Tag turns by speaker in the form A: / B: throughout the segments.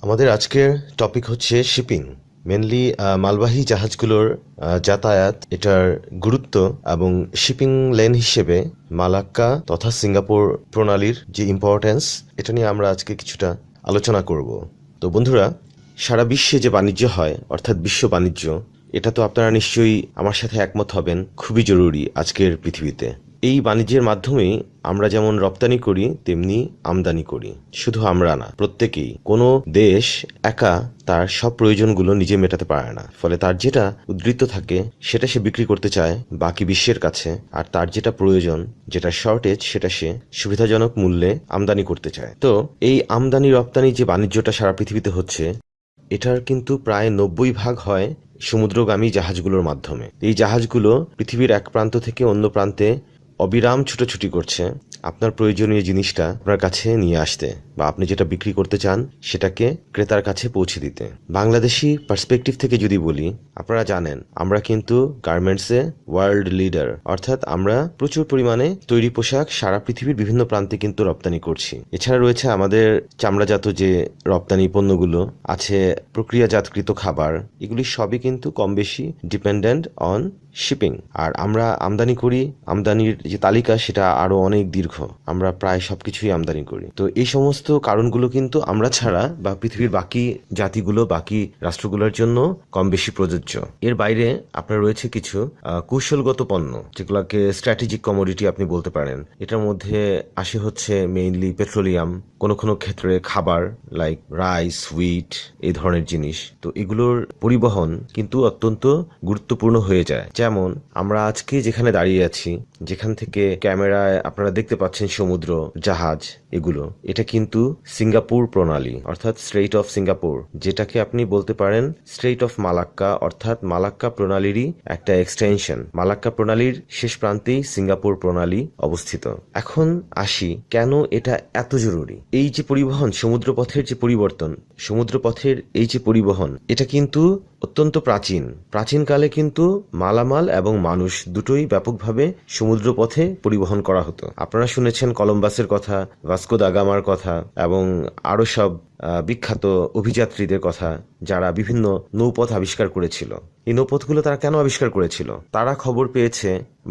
A: আমাদের আজকের টপিক হচ্ছে শিপিং। মেনলি মালবাহী জাহাজগুলোর যাতায়াত, এটার গুরুত্ব এবং শিপিং লেন হিসেবে মালাক্কা তথা সিঙ্গাপুর প্রণালীর যে ইম্পর্টেন্স, এটা নিয়ে আমরা আজকে কিছুটা আলোচনা করব। তো বন্ধুরা, সারা বিশ্বে যে বাণিজ্য হয় অর্থাৎ বিশ্ব বাণিজ্য, এটা তো আপনারা নিশ্চয়ই আমার সাথে একমত হবেন, খুবই জরুরি আজকের পৃথিবীতে। এই বাণিজ্যের মাধ্যমেই আমরা যেমন রপ্তানি করি তেমনি আমদানি করি। শুধু আমরা না, প্রত্যেকেই। কোনো দেশ একা তার সব প্রয়োজনগুলো নিজে মেটাতে পারে না, ফলে তার যেটা উদ্বৃত্ত থাকে সেটা সে বিক্রি করতে চায় বাকি বিশ্বের কাছে, আর তার যেটা প্রয়োজন, যেটা শর্টেজ, সেটা সে সুবিধাজনক মূল্যে আমদানি করতে চায়। তো এই আমদানি রপ্তানি যে বাণিজ্যটা সারা পৃথিবীতে হচ্ছে, এটার কিন্তু প্রায় 90% হয় সমুদ্রগামী জাহাজগুলোর মাধ্যমে। এই জাহাজগুলো পৃথিবীর এক প্রান্ত থেকে অন্য প্রান্তে অবিরাম ছুটোছুটি করছে আপনার প্রয়োজনীয় জিনিসটা আপনার কাছে নিয়ে আসতে, বা আপনি যেটা বিক্রি করতে চান সেটাকে ক্রেতার কাছে পৌঁছে দিতে। বাংলাদেশি পার্সপেক্টিভ থেকে যদি বলি, আপনারা জানেন আমরা কিন্তু গার্মেন্টসে ওয়ার্ল্ড লিডার, অর্থাৎ আমরা প্রচুর পরিমাণে তৈরি পোশাক সারা পৃথিবীর বিভিন্ন প্রান্তে কিন্তু রপ্তানি করছি। এছাড়া রয়েছে আমাদের চামড়াজাত যে রপ্তানি পণ্যগুলো আছে, প্রক্রিয়াজাতকৃত খাবার, এগুলি সবই কিন্তু কম বেশি ডিপেন্ডেন্ট অন শিপিং। আর আমরা আমদানি করি, আমদানির যে তালিকা সেটা আরো অনেক দীর্ঘ, আমরা প্রায় সবকিছুই আমদানি করি। তো এই সমস্ত কারণগুলো কিন্তু আমরা ছাড়া বা পৃথিবীর বাকি জাতিগুলো, বাকি রাষ্ট্রগুলোর জন্য কম বেশি প্রযোজ্য। এর বাইরে আপনার রয়েছে কিছু কৌশলগত পণ্য, যেগুলোকে স্ট্র্যাটেজিক কমোডিটি আপনি বলতে পারেন। এটার মধ্যে আসে হচ্ছে মেইনলি পেট্রোলিয়াম, কোনো কোনো ক্ষেত্রে খাবার লাইক রাইস, হুইট, এই ধরনের জিনিস। তো এগুলোর পরিবহন কিন্তু অত্যন্ত গুরুত্বপূর্ণ হয়ে যায়। যেমন আমরা আজকে যেখানে দাঁড়িয়ে আছি, যেখান থেকে ক্যামেরায় আপনারা দেখতে পাচ্ছেন সমুদ্র জাহাজ, এগুলো, এটা কিন্তু সিঙ্গাপুর প্রণালী, অর্থাৎ স্ট্রেইট অফ সিঙ্গাপুর, যেটাকে আপনি বলতে পারেন স্ট্রেইট অফ মালাক্কা, অর্থাৎ মালাক্কা প্রণালীরই একটা এক্সটেনশন। মালাক্কা প্রণালীর শেষ প্রান্তেই সিঙ্গাপুর প্রণালী অবস্থিত। এখন আসি, কেন এটা এত জরুরি? এই যে পরিবহন, সমুদ্রপথের যে পরিবর্তন, সমুদ্রপথের এই যে পরিবহন, এটা কিন্তু অত্যন্ত প্রাচীনকালে কিন্তু মালামাল এবং মানুষ দুটোই ব্যাপকভাবে সমুদ্রপথে পরিবহন করা হতো। আপনারা শুনেছেন কলম্বাসের কথা, ভাস্কো দা গামার কথা, এবং আরো সব বিখ্যাত অভিযাত্রীদের কথা, যারা বিভিন্ন নৌপথ আবিষ্কার করেছিল। এই নৌপথগুলো তারা কেন আবিষ্কার করেছিল? তারা খবর পেয়েছে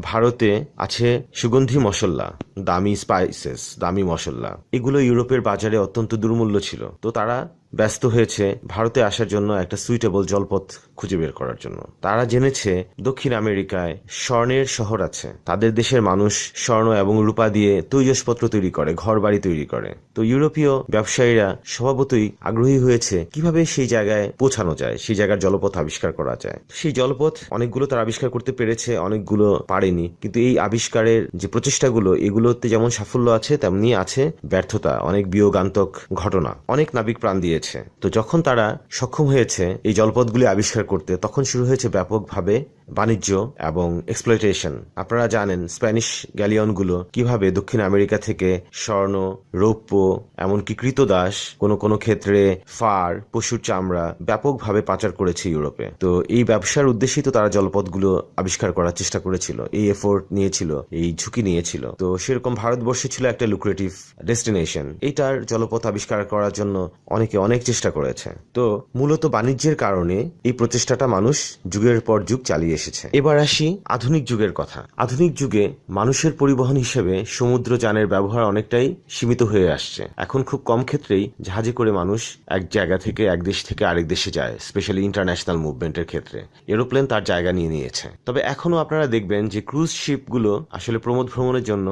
A: ভারতে আছে সুগন্ধি মশলা, দামি স্পাইসেস, দামি মশলা, এগুলো ইউরোপের বাজারে অত্যন্ত দুর্মূল্য ছিল। তো তারা ব্যস্ত হয়েছে ভারতে আসার জন্য একটা সুইটেবল জলপথ খুঁজে বের করার জন্য। তারা জেনেছে দক্ষিণ আমেরিকায় স্বর্ণের শহর আছে, তাদের দেশের মানুষ স্বর্ণ এবং রূপা দিয়ে তৈজসপত্র তৈরি করে, ঘর বাড়ি তৈরি করে। তো ইউরোপীয় ব্যবসায়ীরা স্বভাবতই আগ্রহী হয়েছে কিভাবে সেই জায়গায় পৌঁছানো যায়, সেই জায়গার জলপথ আবিষ্কার করা যায়। সেই জলপথ অনেকগুলো তারা আবিষ্কার করতে পেরেছে, অনেকগুলো পারেনি। কিন্তু এই আবিষ্কারের যে প্রচেষ্টাগুলো, এগুলোতে যেমন সাফল্য আছে তেমনি আছে ব্যর্থতা, অনেক বিয়োগান্তক ঘটনা, অনেক নাবিক প্রাণ দিয়েছে। তো যখন তারা সক্ষম হয়েছে এই জলপথগুলি আবিষ্কার করতে, তখন শুরু হয়েছে ব্যাপকভাবে বাণিজ্য এবং এক্সপ্লয়টেশন। আপনারা জানেন স্প্যানিশ গ্যালিয়নগুলো কিভাবে দক্ষিণ আমেরিকা থেকে স্বর্ণ, রৌপ্য, এমনকি কৃতদাস, কোনো কোনো ক্ষেত্রে ফার, পশুর চামড়া ব্যাপকভাবে পাচার করেছে ইউরোপে। তো এই ব্যবসার উদ্দেশ্যেই তো তারা জলপথগুলো আবিষ্কার করার চেষ্টা করেছিল, এই এফোর্ট নিয়েছিল, এই ঝুঁকি নিয়েছিল। তো সেরকম ভারতবর্ষে ছিল একটা লুক্রেটিভ ডেস্টিনেশন, এইটার জলপথ আবিষ্কার করার জন্য অনেকে অনেক চেষ্টা করেছে। তো মূলত বাণিজ্যের কারণে এই প্রচেষ্টাটা মানুষ যুগের পর যুগ চালিয়ে এসেছে। এবার আসি আধুনিক যুগের কথা। আধুনিক যুগে মানুষের পরিবহন হিসেবে সমুদ্রযানের ব্যবহার অনেকটাই সীমিত হয়ে আসছে। এখন খুব কম ক্ষেত্রেই জাহাজে করে মানুষ এক জায়গা থেকে, এক দেশ থেকে আরেক দেশে যায়, স্পেশালি ইন্টারন্যাশনাল মুভমেন্টের ক্ষেত্রে এরোপ্লেন তার জায়গা নিয়ে নিয়েছে। তবে এখনো আপনারা দেখবেন যে ক্রুজ শিপগুলো আসলে প্রমোদ ভ্রমণের জন্য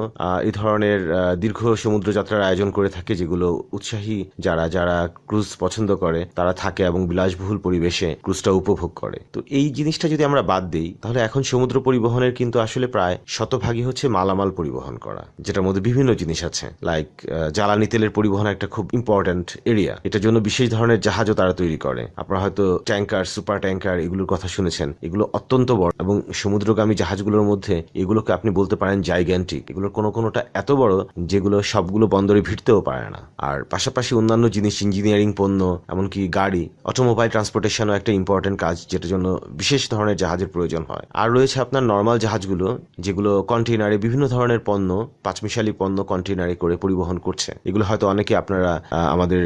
A: এই ধরনের দীর্ঘ সমুদ্র যাত্রার আয়োজন করে থাকে, যেগুলো উৎসাহী যারা যারা ক্রুজ পছন্দ করে তারা থাকে এবং বিলাসবহুল পরিবেশে ক্রুজটা উপভোগ করে। তো এই জিনিসটা যদি আমরা বাদ দিই, তাহলে এখন সমুদ্র পরিবহনের কিন্তু আসলে প্রায় শতভাগই হচ্ছে মালামাল পরিবহন করা, যেটার মধ্যে বিভিন্ন জিনিস আছে, লাইক জ্বালানি তেলের পরিবহন একটা খুব ইম্পর্ট্যান্ট এরিয়া। এটার জন্য বিশেষ ধরনের জাহাজও তারা তৈরি করে। আপনারা হয়তো ট্যাঙ্কার, সুপার ট্যাঙ্কার, এগুলোর কথা শুনেছেন। এগুলো অত্যন্ত বড়, এবং সমুদ্রগামী জাহাজগুলোর মধ্যে এগুলোকে আপনি বলতে পারেন জাইগ্যান্টিক। এগুলোর কোনোটা এত বড় যেগুলো সবগুলো বন্দরে ভিড়তেও পারে না। আর পাশাপাশি অন্যান্য জিনিস, ইঞ্জিনিয়ারিং পণ্য, এমনকি গাড়ি, অটোমোবাইল ট্রান্সপোর্টেশনও একটা ইম্পর্টেন্ট কাজ, যেটার জন্য বিশেষ ধরনের জাহাজের প্রয়োজন হয়। আর রয়েছে আপনার নর্মাল জাহাজগুলো, যেগুলো কন্টেইনারে বিভিন্ন ধরনের পণ্য, পাঁচমিশালি পণ্য কন্টেইনারে করে পরিবহন করছে। এগুলো হয়তো অনেকে আপনারা আমাদের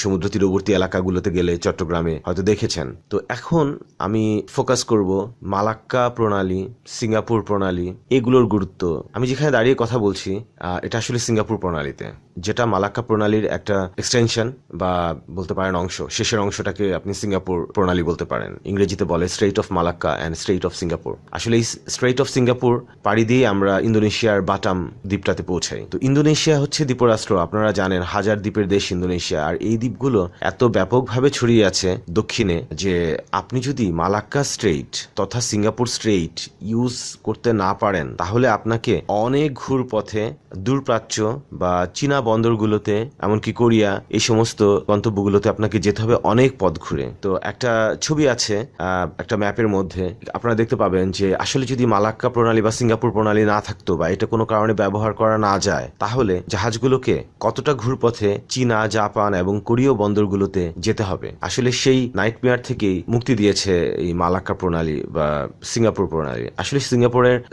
A: সমুদ্র তীরবর্তী এলাকাগুলোতে গেলে চট্টগ্রামে হয়তো দেখেছেন। তো এখন আমি ফোকাস করব মালাক্কা প্রণালী, সিঙ্গাপুর প্রণালী, এগুলোর গুরুত্ব। আমি যেখানে দাঁড়িয়ে কথা বলছি এটা আসলে সিঙ্গাপুর প্রণালীতে, যেটা মালাক্কা প্রণালীর একটা এক্সটেনশন বা বলতে পারেন অংশ। শেষের অংশটাকে আপনি সিঙ্গাপুর প্রণালী বলতে পারেন। ইংরেজিতে বলে strait of Malacca and strait of Singapore. আসলে এই স্ট্রেইট অফ সিঙ্গাপুর পাড়ি দিয়ে আমরা ইন্দোনেশিয়ার বাটাম দ্বীপটাতে পৌঁছাই। তো ইন্দোনেশিয়া হচ্ছে দ্বীপরাষ্ট্র, আপনারা জানেন, 1000 দ্বীপের দেশ ইন্দোনেশিয়া। আর এই দ্বীপগুলো এত ব্যাপকভাবে ছড়িয়ে আছে দক্ষিণে যে আপনি যদি মালাক্কা স্ট্রেইট তথা সিঙ্গাপুর স্ট্রেইট ইউজ করতে না পারেন, তাহলে আপনাকে অনেক ঘুর পথে দূরপ্রাচ্য বা চীনা বন্দরগুলোতে, এমনকি কোরিয়া, এই সমস্ত গন্তব্যগুলোতে আপনাকে যেতে হবে অনেক পথ ঘুরে। তো একটা ছবি আছে একটা ম্যাপের মধ্যে, আপনারা দেখতে পাবেন যে আসলে যদি মালাক্কা প্রণালী বা সিঙ্গাপুর প্রণালী না থাকতো বা এটা কোনো কারণে ব্যবহার করা না যায়, তাহলে জাহাজগুলোকে কতটা ঘুরপথে চীনা, জাপান এবং কোরীয় বন্দরগুলোতে যেতে হবে। আসলে সেই নাইটমেয়ার থেকেই মুক্তি দিয়েছে এই মালাক্কা প্রণালী বা সিঙ্গাপুর প্রণালী। আসলে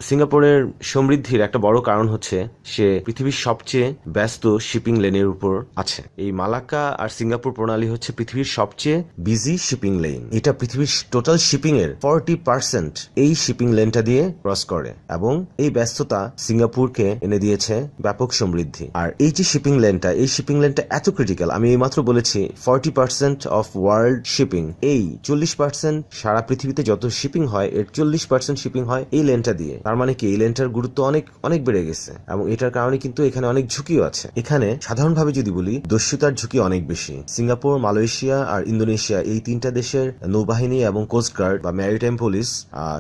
A: সিঙ্গাপুরের সমৃদ্ধির একটা বড় কারণ হচ্ছে সে পৃথিবীর সবচেয়ে ব্যস্ত শিপিং লেনের উপর আছে। এই মালাক্কা আর সিঙ্গাপুর প্রণালী হচ্ছে পৃথিবীর সবচেয়ে বিজি শিপিং লেন। এটা পৃথিবীর টোটাল শিপিং এর 40% এই শিপিং লেনটা দিয়ে ক্রস করে, এবং এই ব্যস্ততা সিঙ্গাপুরকে এনে দিয়েছে ব্যাপক সমৃদ্ধি। আর এই যে শিপিং লেনটা, এই শিপিং লেনটা এত ক্রিটিক্যাল। আমি এইমাত্র বলেছি 40% অফ ওয়ার্ল্ড শিপিং, এই 40% সারা পৃথিবীতে যত শিপিং হয় এর 40% শিপিং হয় এই লেনটা দিয়ে। তার মানে কি, এই লেনটার গুরুত্ব অনেক অনেক বেড়ে গেছে, এবং এটার কারণে কিন্তু এখানে অনেক ঝুঁকিও আছে। এখানে সাধারণভাবে যদি বলি, দস্যুতার ঝুঁকি অনেক বেশি। সিঙ্গাপুর, মালয়েশিয়া আর ইন্দোনেশিয়া, এই তিনটা দেশের নৌবাহিনী এবং কোস্টগার্ড বা ম্যারিটাইম পুলিশ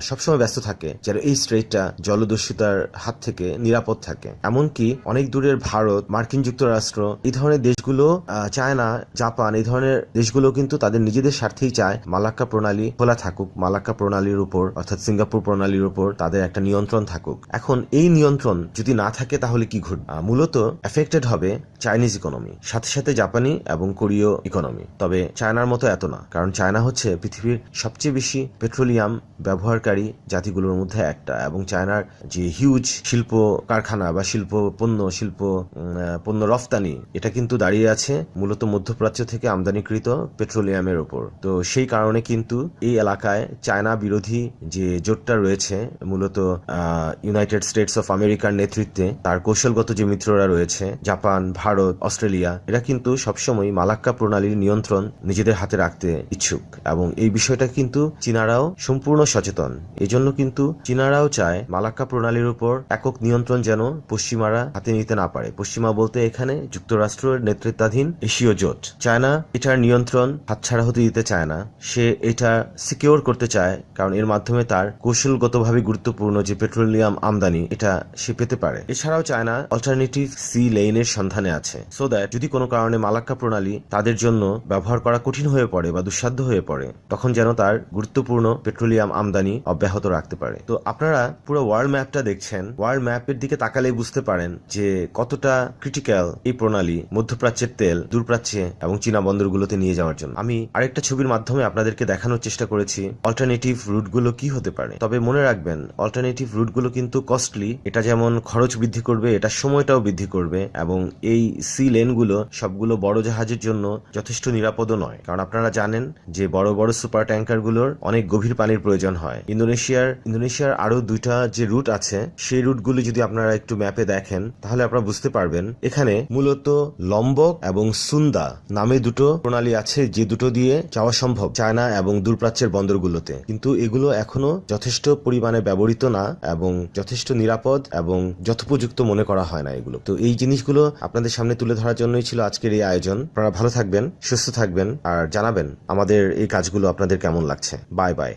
A: সবসময় ব্যস্ত থাকে যেন এই স্ট্রেইটটা জলদস্যুতার হাত থেকে নিরাপদ থাকে। এমনকি অনেক দূরের ভারত, মার্কিন যুক্তরাষ্ট্র, এই ধরনের দেশগুলো, চায়না, জাপান, এই ধরনের দেশগুলো কিন্তু তাদের নিজেদের স্বার্থেই চায় মালাক্কা প্রণালী খোলা থাকুক, মালাক্কা প্রণালীর উপর অর্থাৎ সিঙ্গাপুর প্রণালীর উপর তাদের একটা নিয়ন্ত্রণ থাকুক। এখন এই নিয়ন্ত্রণ যদি না থাকে তাহলে কি ঘটবে? মূলত এফেক্টেড হবে চাইনিজ ইকোনমি, সাথে সাথে জাপানি এবং কোরীয় ইকোনমি। তবে চায়নার মতো এত না, কারণ চায়না হচ্ছে পৃথিবীর সবচেয়ে বেশি পেট্রোলিয়াম ব্যবহারকারী জাতিগুলোর মধ্যে একটা, এবং চায়নার যে হিউজ শিল্প কারখানা বা শিল্প পণ্য রফতানি, এটা কিন্তু দাঁড়িয়ে আছে মূলত মধ্যপ্রাচ্য থেকে আমদানিকৃত পেট্রোলিয়ামের উপর। তো সেই কারণে কিন্তু এই এলাকায় চায়না বিরোধী যে জোটটা রয়েছে, মূলত ইউনাইটেড স্টেটস অফ আমেরিকার নেতৃত্বে তার কৌশলগত যে মিত্ররা রয়েছে, জাপান, ভারত, অস্ট্রেলিয়া, এরা কিন্তু সবসময় মালাক্কা প্রণালীর নিয়ন্ত্রণ নিজেদের হাতে রাখতে ইচ্ছুক, এবং এই বিষয়টা কিন্তু চীনারাও সম্পূর্ণ সচেতন। এজন্য কিন্তু চীনারাও চায় মালাক্কা প্রণালীর উপর একক নিয়ন্ত্রণ যেন পশ্চিমারা হাতে নিতে না পারে। পশ্চিমা বলতে এখানে যুক্তরাষ্ট্রের নেতৃত্বাধীন এশীয় জোট। চায়না এটার নিয়ন্ত্রণ হাতছাড়া হতে দিতে চায় না, সে এটা সিকিউর করতে চায়, কারণ এর মাধ্যমে তার কৌশলগতভাবে গুরুত্বপূর্ণ যে পেট্রোলিয়াম আমদানি, এটা সে পেতে পারে। এছাড়াও চায়না অল্টারনেটিভ সি লেনের সন্ধানে আছে, সো দ্যাট যদি কোনো কারণে মালাক্কা প্রণালী তাদের জন্য ব্যবহার করা কঠিন হয়ে পড়ে বা দুঃসাধ্য হয়ে পড়ে, তখন যেন তার গুরুত্বপূর্ণ পেট্রোলিয়াম আমদানি অব্যাহত রাখতে পারে। তো আপনারা পুরো ওয়ার্ল্ড ম্যাপটা দেখছেন, ওয়ার্ল্ড ম্যাপের দিকে তাকালেই বুঝতে পারেন যে কতটা ক্রিটিক্যাল এই প্রণালী মধ্যপ্রাচ্যের তেল দূরপ্রাচ্যে এবং চীনা বন্দরগুলোতে নিয়ে যাওয়ার জন্য। আমি আরেকটা ছবির মাধ্যমে আপনাদেরকে দেখানোর চেষ্টা করেছি অল্টারনেটিভ রুটগুলো কি হতে পারে। তবে মনে রাখবেন, অল্টারনেটিভ রুটগুলো কিন্তু কস্টলি। এটা যেমন খরচ বৃদ্ধি করবে, এটা সময়টাও বৃদ্ধি করবে, এবং এই সি লেনগুলো সবগুলো বড় জাহাজের জন্য যথেষ্ট নিরাপদও নয়, কারণ আপনারা জানেন যে বড় বড় সুপার ট্যাঙ্কারগুলোর অনেক গভীর পানির প্রয়োজন হয়। ইন্দোনেশিয়ার আরো দুইটা যে রুট আছে, সেই রুটগুলো যদি আপনারা একটু ম্যাপে দেখেন, তাহলে আপনারা বুঝতে পারবেন এখানে মূলত লম্বক এবং সুন্দা নামে দুটো প্রণালী আছে, যে দুটো দিয়ে যাওয়া সম্ভব চায়না এবং দূরপ্রাচ্যের বন্দরগুলোতে, কিন্তু এগুলো এখনো যথেষ্ট পরিমাণে ব্যবহৃত না এবং যথেষ্ট নিরাপদ এবং যথোপযুক্ত মনে করা হয় না এগুলো। তো এই জিনিসগুলো আপনাদের সামনে তুলে ধরার জন্যই ছিল আজকের এই আয়োজন। আপনারা ভালো থাকবেন, সুস্থ থাকবেন, আর জানাবেন আমাদের এই কাজগুলো আপনাদের কেমন লাগছে। Bye bye.